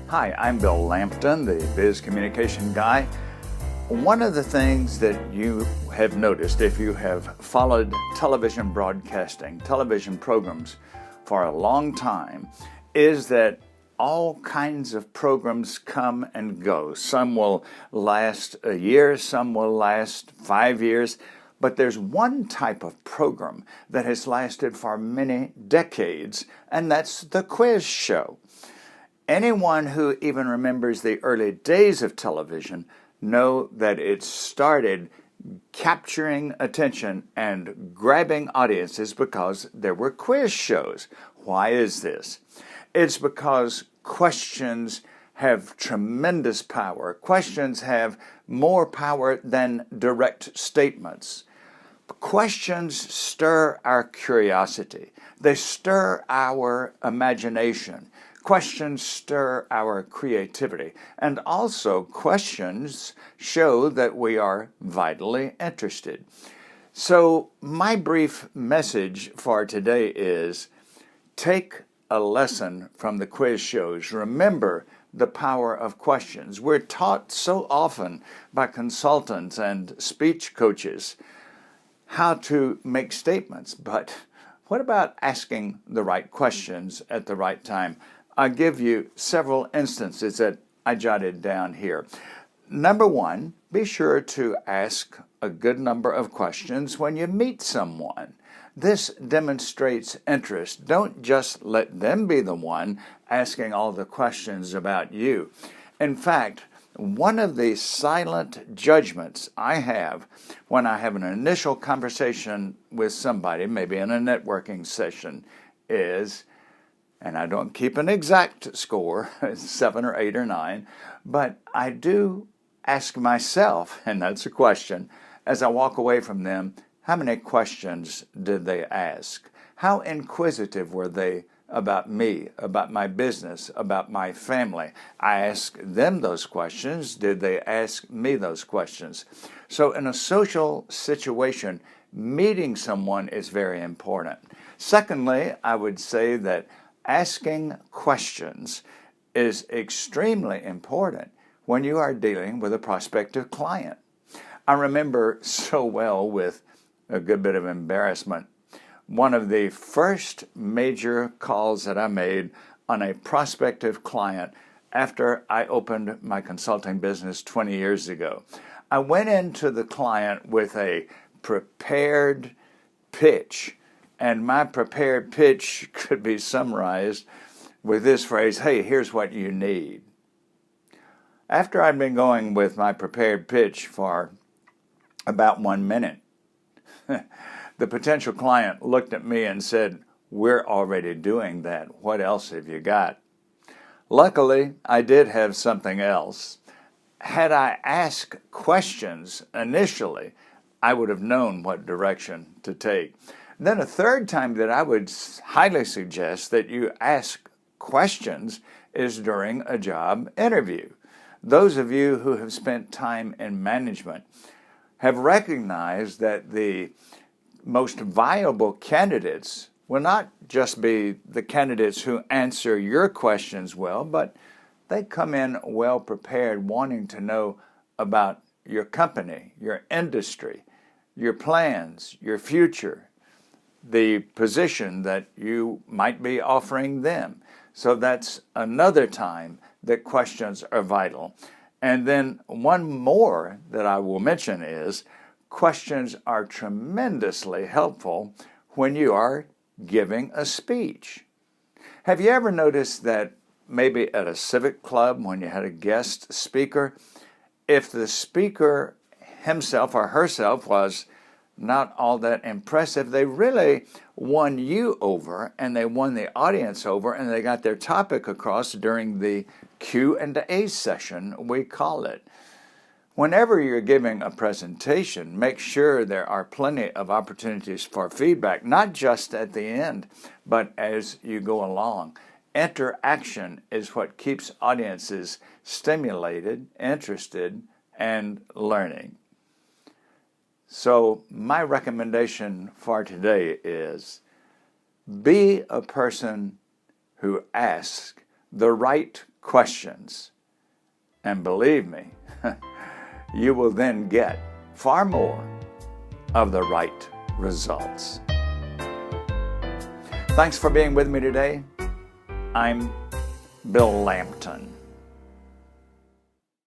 Hi, I'm Bill Lampton, the Biz Communication Guy. One of the things that you have noticed if you have followed television broadcasting, television programs for a long time, is that all kinds of programs come and go. Some will last a year, some will last 5 years, but there's one type of program that has lasted for many decades, and that's the quiz show. Anyone who even remembers the early days of television know that it started capturing attention and grabbing audiences because there were quiz shows. Why is this? It's because questions have tremendous power. Questions have more power than direct statements. Questions stir our curiosity. They stir our imagination. Questions stir our creativity. And also, questions show that we are vitally interested. So, my brief message for today is take a lesson from the quiz shows. Remember the power of questions. We're taught so often by consultants and speech coaches how to make statements, but what about asking the right questions at the right time? I'll give you several instances that I jotted down here. Number one, be sure to ask a good number of questions when you meet someone. This demonstrates interest. Don't just let them be the one asking all the questions about you. In fact, one of the silent judgments I have when I have an initial conversation with somebody, maybe in a networking session, is, and I don't keep an exact score, 7 or 8 or 9, but I do ask myself, and that's a question, as I walk away from them, how many questions did they ask? How inquisitive were they about me, about my business, about my family? I ask them those questions. Did they ask me those questions? So in a social situation, meeting someone is very important. Secondly, I would say that asking questions is extremely important when you are dealing with a prospective client. I remember so well, with a good bit of embarrassment, one of the first major calls that I made on a prospective client after I opened my consulting business 20 years ago. I went into the client with a prepared pitch, and my prepared pitch could be summarized with this phrase: hey, here's what you need. After I'd been going with my prepared pitch for about 1 minute, the potential client looked at me and said, we're already doing that. What else have you got? Luckily, I did have something else. Had I asked questions initially, I would have known what direction to take. Then a third time that I would highly suggest that you ask questions is during a job interview. Those of you who have spent time in management have recognized that the most viable candidates will not just be the candidates who answer your questions well, but they come in well prepared, wanting to know about your company, your industry, your plans, your future, the position that you might be offering them. So that's another time that questions are vital. And then one more that I will mention is questions are tremendously helpful when you are giving a speech. Have you ever noticed that maybe at a civic club when you had a guest speaker, if the speaker himself or herself was not all that impressive, they really won you over and they won the audience over and they got their topic across during the Q&A session, we call it. Whenever you're giving a presentation, make sure there are plenty of opportunities for feedback, not just at the end, but as you go along. Interaction is what keeps audiences stimulated, interested, and learning. So my recommendation for today is be a person who asks the right questions. And believe me, you will then get far more of the right results. Thanks for being with me today. I'm Bill Lampton.